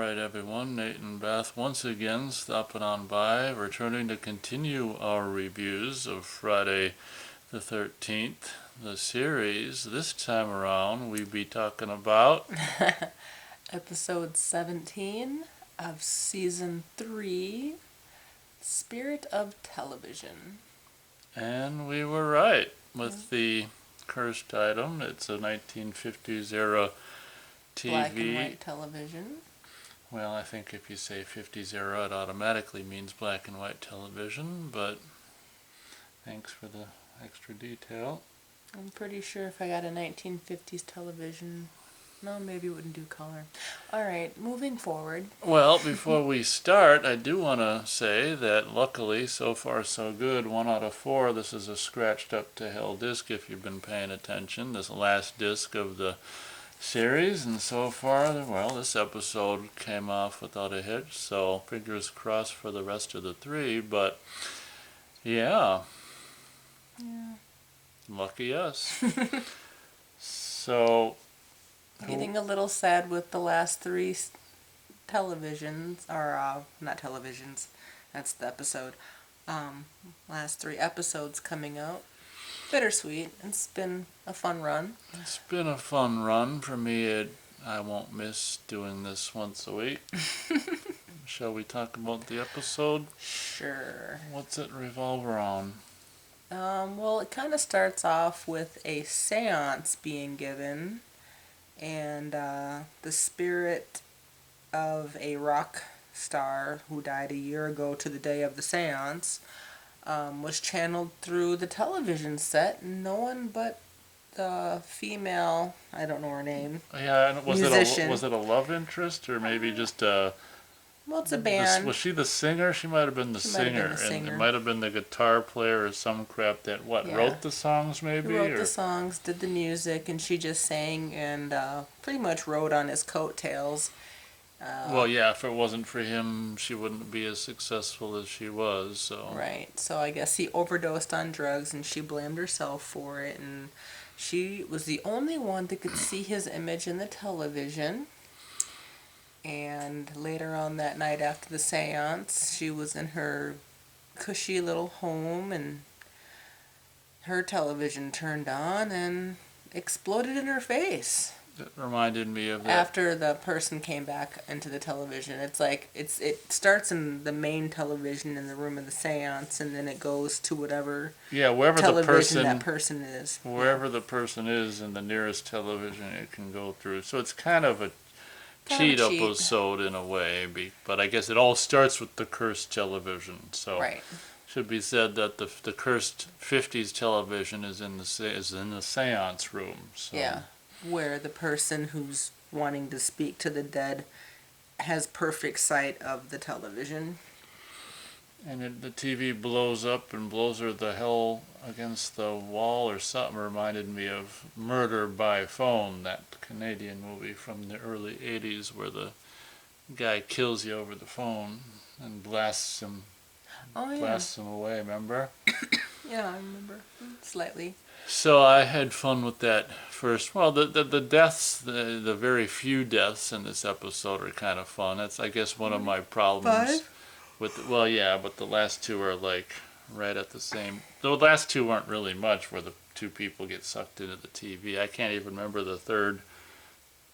right, everyone. Nate and Beth once again stopping on by, returning to continue our reviews of Friday the 13th, the series. This time around, we be talking about Episode 17 of Season 3, Spirit of Television. And we were right with the cursed item. It's a 1950s era TV. Black and white television. Well, I think if you say 50s era, it automatically means black and white television, but thanks for the extra detail. I'm pretty sure if I got a 1950s television, no, maybe it wouldn't do color. Alright, moving forward. Well, before we start, I do want to say that luckily, so far so good, 1 out of 4, this is a scratched up to hell disc if you've been paying attention. This last disc of the series, and so far, well, this episode came off without a hitch, so fingers crossed for the rest of the 3, but yeah. Lucky us. So Getting a little sad with the last 3 televisions, or not televisions, that's the episode. Last 3 episodes coming out. Bittersweet. It's been a fun run. It's been a fun run for me. I won't miss doing this once a week. Shall we talk about the episode? Sure. What's it revolve around? Well, it kind of starts off with a seance being given, and the spirit of a rock star who died a year ago to the day of the seance was channeled through the television set. No one but the female, I don't know her name. Yeah, and musician. Was it a love interest or maybe just a? Well, it's a band. Was she the singer? She might have been the singer, and it might have been the guitar player or some crap that wrote the songs maybe. Who wrote the songs, did the music, and she just sang and pretty much rode on his coattails. Well, yeah, if it wasn't for him, she wouldn't be as successful as she was, so. Right, so I guess he overdosed on drugs and she blamed herself for it, and she was the only one that could see his image in the television. And later on that night after the seance, she was in her cushy little home and her television turned on and exploded in her face. It reminded me of that. After the person came back into the television, it's like it starts in the main television in the room of the seance, and then it goes to whatever wherever television that person is. Wherever the person is in the nearest television, it can go through. So it's kind of a cheat episode in a way, but I guess it all starts with the cursed television. So right. Should be said that the cursed 50s television is in the seance room. So. Yeah. Where the person who's wanting to speak to the dead has perfect sight of the television. And the TV blows up and blows her the hell against the wall or something. Reminded me of Murder by Phone, that Canadian movie from the early 80s where the guy kills you over the phone and blasts him away, remember? Yeah, I remember. Slightly. So I had fun with that first. Well, the deaths, the very few deaths in this episode are kind of fun. That's, I guess, one of my problems. 5? But the last 2 are like right at the same. The last 2 weren't really much where the 2 people get sucked into the TV. I can't even remember the third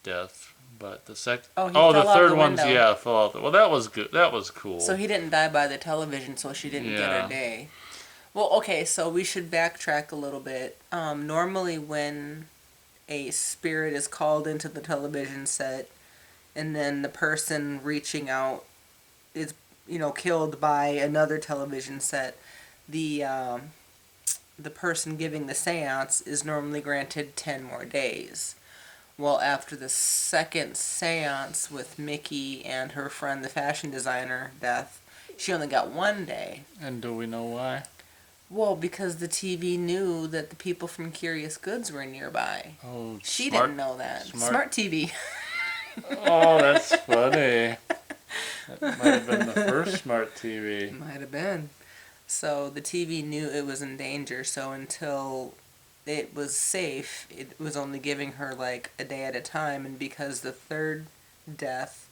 death, but the second. The third one's fell out. Well, that was good. That was cool. So he didn't die by the television, so she didn't get her day. Well, okay, so we should backtrack a little bit. Normally when a spirit is called into the television set and then the person reaching out is, killed by another television set, the person giving the seance is normally granted 10 more days. Well, after the second seance with Mickey and her friend, the fashion designer, Beth, she only got 1 day. And do we know why? Well, because the TV knew that the people from Curious Goods were nearby. Oh, she didn't know that. Smart TV. Oh, that's funny. That might have been the first smart TV. Might have been. So the TV knew it was in danger, so until it was safe, it was only giving her like a day at a time, and because the third death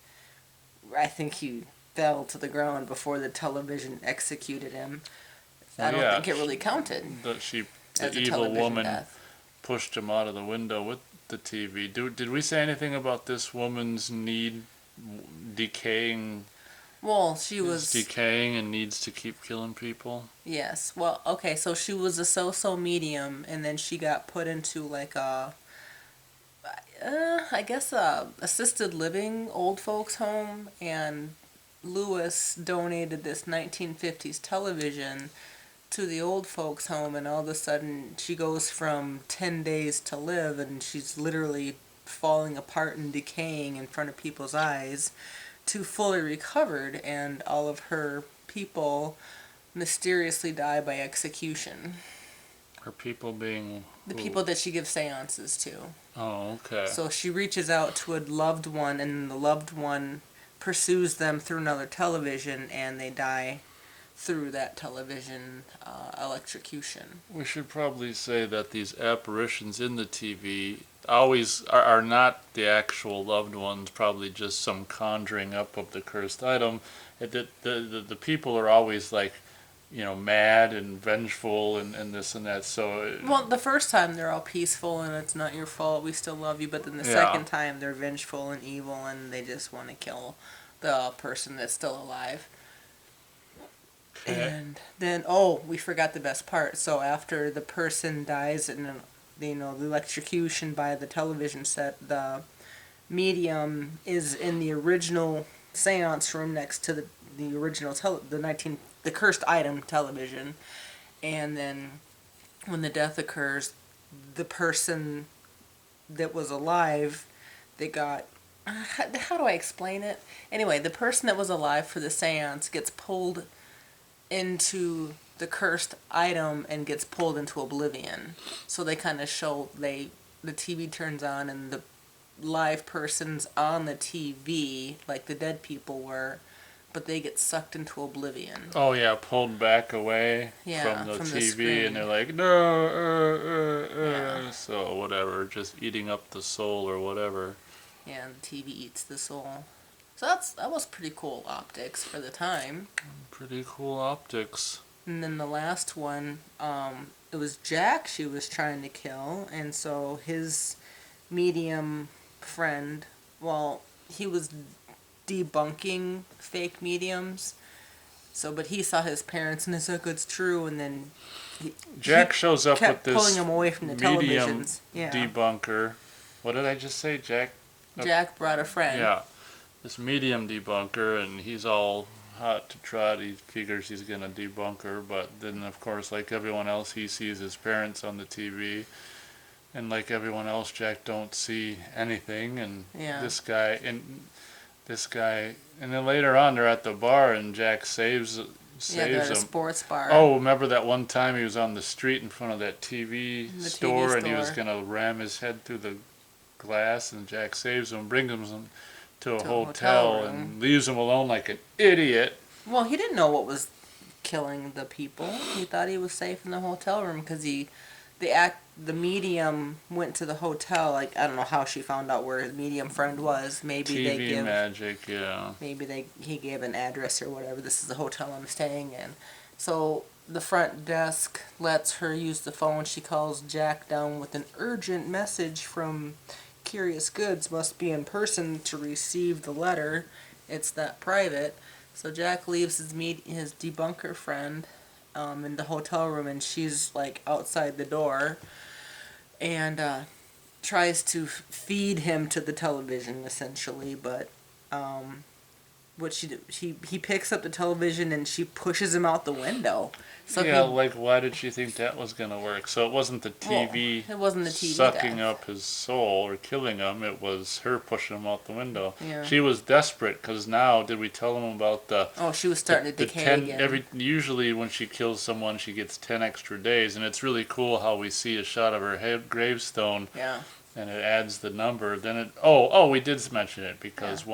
I think he fell to the ground before the television executed him. Well, I don't yeah, think it really counted the as a evil television woman death. pushed him out of the window with the TV. Did we say anything about this woman's decaying? Well, she Is was. decaying and needs to keep killing people. Yes. Well, okay, so she was a so-so medium, and then she got put into like I guess a assisted living old folks home, and Lewis donated this 1950s television to the old folks home, and all of a sudden she goes from 10 days to live, and she's literally falling apart and decaying in front of people's eyes, to fully recovered, and all of her people mysteriously die by execution. Her people being The who? people that she gives seances to. Oh, okay. So she reaches out to a loved one, and the loved one pursues them through another television, and they die through that television electrocution. We should probably say that these apparitions in the TV always are not the actual loved ones, probably just some conjuring up of the cursed item. The people are always like, mad and vengeful and this and that. So, Well, the first time they're all peaceful and it's not your fault, we still love you, but then the yeah. second time they're vengeful and evil and they just want to kill the person that's still alive. Okay. And then, oh, we forgot the best part. So after the person dies in, the electrocution by the television set, the medium is in the original seance room next to the original the cursed item television, and then when the death occurs, the person that was alive, they got. How do I explain it? Anyway, the person that was alive for the seance gets pulled into the cursed item and gets pulled into oblivion. So they kind of show the TV turns on and the live person's on the TV like the dead people were, but they get sucked into oblivion. Oh yeah, pulled back away Yeah, from the from the TV, screen. and they're like, no, Yeah. so whatever, just eating up the soul or whatever. Yeah, and the TV eats the soul. So that was pretty cool optics for the time. Pretty cool optics. And then the last one, it was Jack she was trying to kill, and so his medium friend, well, he was debunking fake mediums. So, but he saw his parents, and it's like, it's true, and then Jack shows up with kept this pulling him away from the medium televisions. Yeah. debunker. What did I just say, Jack? Jack brought a friend. Yeah, this medium debunker, and he's all hot to trot. He figures he's gonna debunk her, but then of course, like everyone else, he sees his parents on the TV, and like everyone else, Jack don't see anything. And Yeah. this guy, and then later on, they're at the bar, and Jack saves Yeah, they're at a him. sports bar. Oh, remember that one time he was on the street in front of that TV The store, TV and he was store. gonna ram his head through the glass, and Jack saves him, brings him to a To a hotel, hotel room. and leaves him alone like an idiot. Well, he didn't know what was killing the people. He thought he was safe in the hotel room because the medium went to the hotel. Like, I don't know how she found out where his medium friend was. Maybe TV magic, yeah. Maybe he gave an address or whatever. This is the hotel I'm staying in. So the front desk lets her use the phone. She calls Jack down with an urgent message from Curious Goods. Must be in person to receive the letter. It's that private. So Jack leaves his debunker friend in the hotel room, and she's like outside the door, and tries to feed him to the television essentially, but what she do? He picks up the television and she pushes him out the window. So Yeah, like why did she think that was gonna work? So it wasn't the TV it wasn't the TV sucking death. up his soul or killing him. It was her pushing him out the window. Yeah. She was desperate because now, did we tell him about the? Oh, she was starting to decay 10, again. usually when she kills someone, she gets 10 extra days, and it's really cool how we see a shot of her gravestone. Yeah. And it adds the number. Then we did mention it because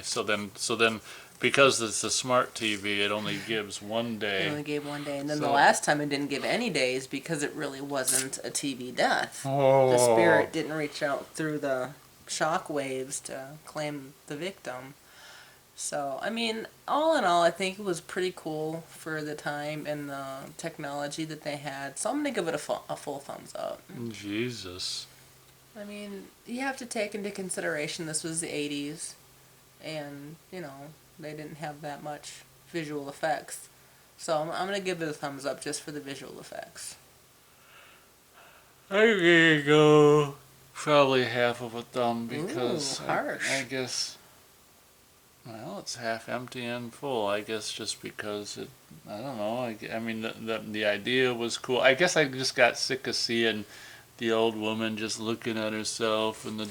so then because it's a smart TV, it only gives 1 day. It only gave 1 day, and then So- the last time it didn't give any days because it really wasn't a TV death. Oh. The spirit didn't reach out through the shock waves to claim the victim. So, I mean, all in all, I think it was pretty cool for the time and the technology that they had. So I'm going to give it a full thumbs up. Jesus. I mean, you have to take into consideration this was the 80s, and, they didn't have that much visual effects. So I'm going to give it a thumbs up just for the visual effects. I'm gonna go probably half of a thumb because Ooh, harsh. I guess, well, it's half empty and full. I guess just because I don't know. I mean, the idea was cool. I guess I just got sick of seeing the old woman just looking at herself and the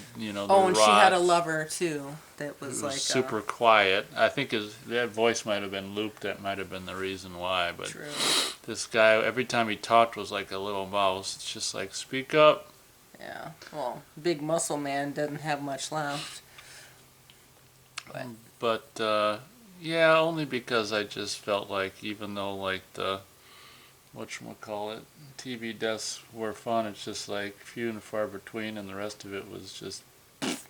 Oh, and rocks. she had a lover too. That was It was like super quiet. I think that voice might have been looped. That might have been the reason why. But true. this guy, every time he talked, was like a little mouse. It's just like, speak up. Yeah. Well, big muscle man doesn't have much left. But yeah, only because I just felt like even though like the whatchamacallit TV deaths were fun, it's just like few and far between, and the rest of it was just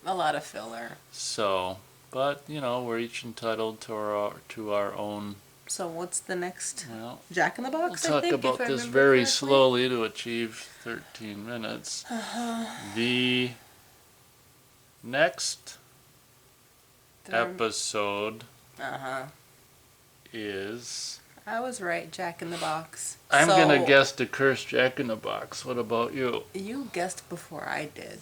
A lot of filler. so. But we're each entitled to our own. So what's the next? Well, Jack in the Box. we'll I talk think, about if I this remember very correctly. slowly to achieve 13 minutes. The next episode is. I was right, Jack in the Box. I'm gonna guess the cursed Jack in the Box. What about you? You guessed before I did.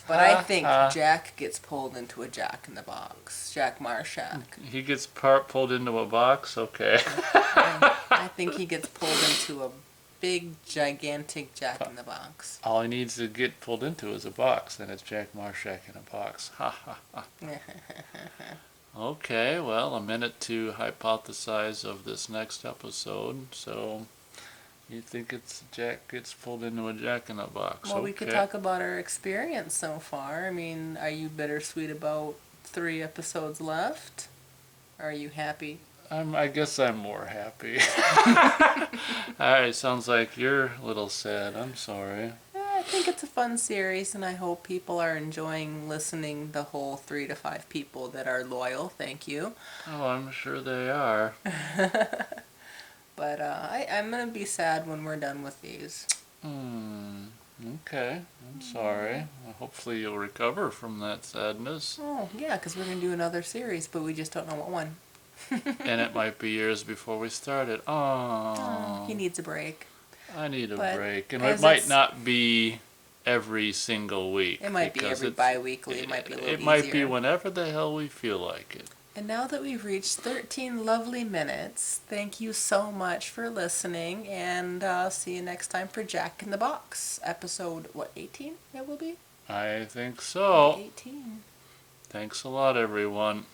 But I think Jack gets pulled into a Jack in the Box. Jack Marshak. He gets pulled into a box? Okay. I think he gets pulled into a big, gigantic Jack in the Box. All he needs to get pulled into is a box. Then it's Jack Marshak in a box. Ha ha ha. Okay, well, a minute to hypothesize of this next episode. So, you think it's Jack gets pulled into a Jack in a Box? Well, we could talk about our experience so far. I mean, are you bittersweet about 3 episodes left? Are you happy? I guess I'm more happy. Alright, sounds like you're a little sad. I'm sorry. I think it's a fun series, and I hope people are enjoying listening, the whole 3 to 5 people that are loyal. Thank you. Oh, I'm sure they are. But I'm going to be sad when we're done with these. Okay, I'm sorry. Well, hopefully you'll recover from that sadness. Oh, yeah, because we're going to do another series, but we just don't know what one. And it might be years before we start it. Oh, he needs a break. I need a break. And it might not be every single week. It might be every bi-weekly. It might be a little easier. It might be whenever the hell we feel like it. And now that we've reached 13 lovely minutes, thank you so much for listening, and see you next time for Jack in the Box, episode, 18 it will be? I think so. 18. Thanks a lot, everyone.